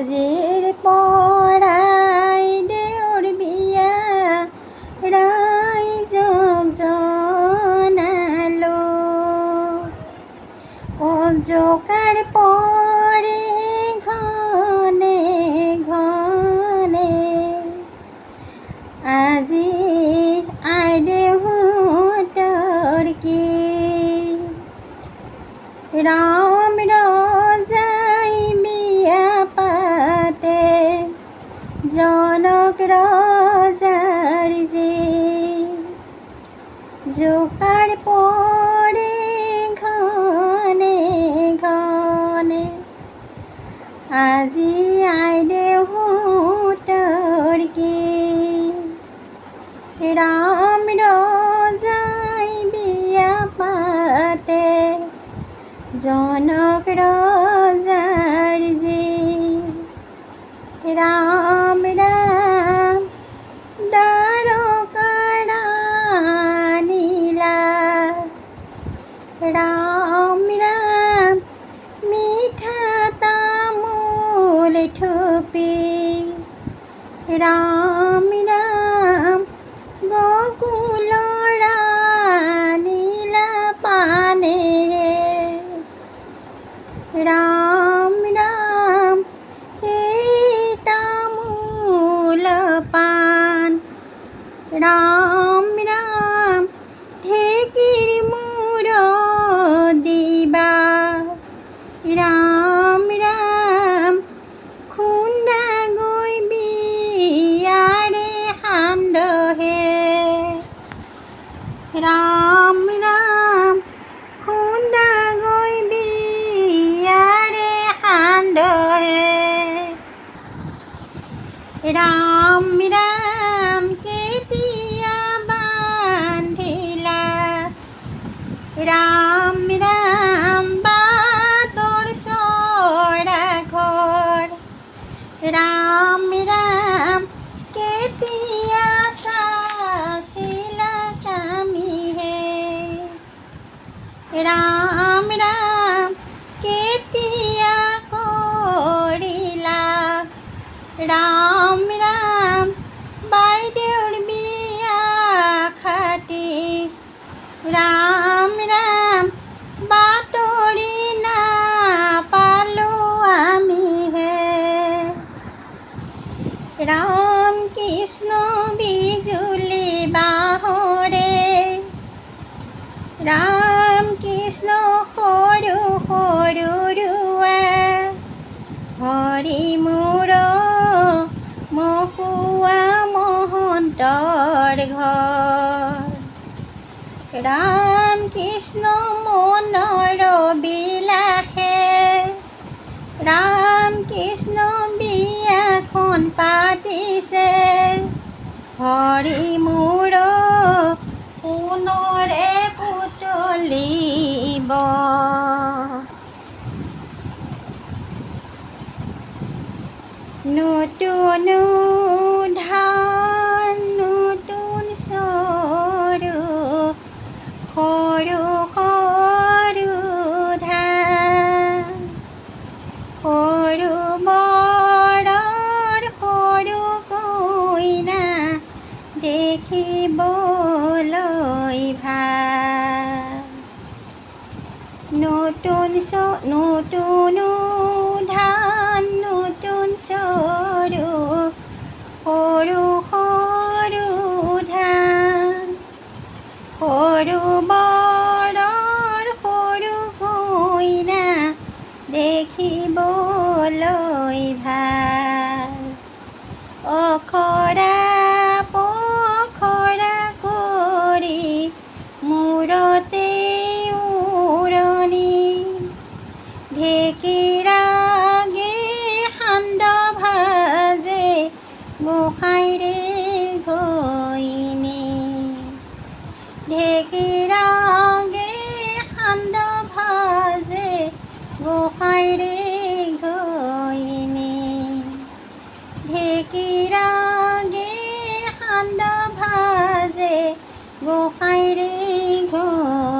আজিৰ পৰাই দেউৰ বিয়া ৰাইজক জনালোঁ। অজকাৰ পৰে ঘনে ঘনে আজি আইদেউহঁতৰ কি ৰাম ৰজাই বিয়া পাতে জনক ৰজাৰ যি জোকাৰ পৰে ঘনে ঘনে আজি আইদেউহঁতৰ কি ৰাম ৰজাই বিয়া পাতে জনক ৰজাৰ যি ৰাম ৰাম দ্বাৰকাৰ নীলা ৰাম ৰাম মিঠা তামোল থুপি ৰাম ৰাম গকুলৰ নীলা পানে ৰাম ৰাম সেই তামোল পাণ ৰাম ৰাম ঢেঁকীৰ মূৰত দিবা ৰাম ৰাম খুন্দা গৈ বিয়াৰে সান্দহে ৰাম ৰাম খুন্দা গৈ বিয়াৰে সান্দহে ৰাম ৰাম কেতিয়া বান্ধিলা ৰাম ৰাম বাটৰ চৰা ঘৰ ৰাম ৰাম কেতিয়া চাচিলা কামিহে ৰাম ৰাম কেতিয়া কৰিলা ৰাম ৰাম বাইদেউৰ বিয়া খাটি ৰাম ৰাম বাতৰি নাপালোঁ আমিহে ৰাম কৃষ্ণ বিজুলি বাঁহৰে ৰাম কৃষ্ণ সৰু সৰু ৰুৱা হৰি মূৰ মকুৱা মহন্তৰ ঘৰ ৰাম কৃষ্ণ মনৰ বিলাসে ৰাম কৃষ্ণ বিয়াখন পাতিছে হৰি মূৰ সোণৰে পুতলিব নতুন ধান নতুন চৰু সৰু সৰু ধান সৰু বৰৰ সৰু কইনা দেখিবলৈ ভাল নতুন ধান নতুন চৰু সৰু সৰু ধান সৰু বৰৰ সৰু কইনা দেখিবলৈ ভাল অখৰা পখৰা কৰি মূৰতে উৰণি ঢেঁকীৰাগে সান্দ ভাজে গোসাঁইৰে ঘৈণী ঢেঁকীৰাগে সান্দ ভাজে গোসাঁইৰে ঘৈণী ঢেঁকীৰাগে সান্দ ভাজে গোসাঁইৰে ঘৈণী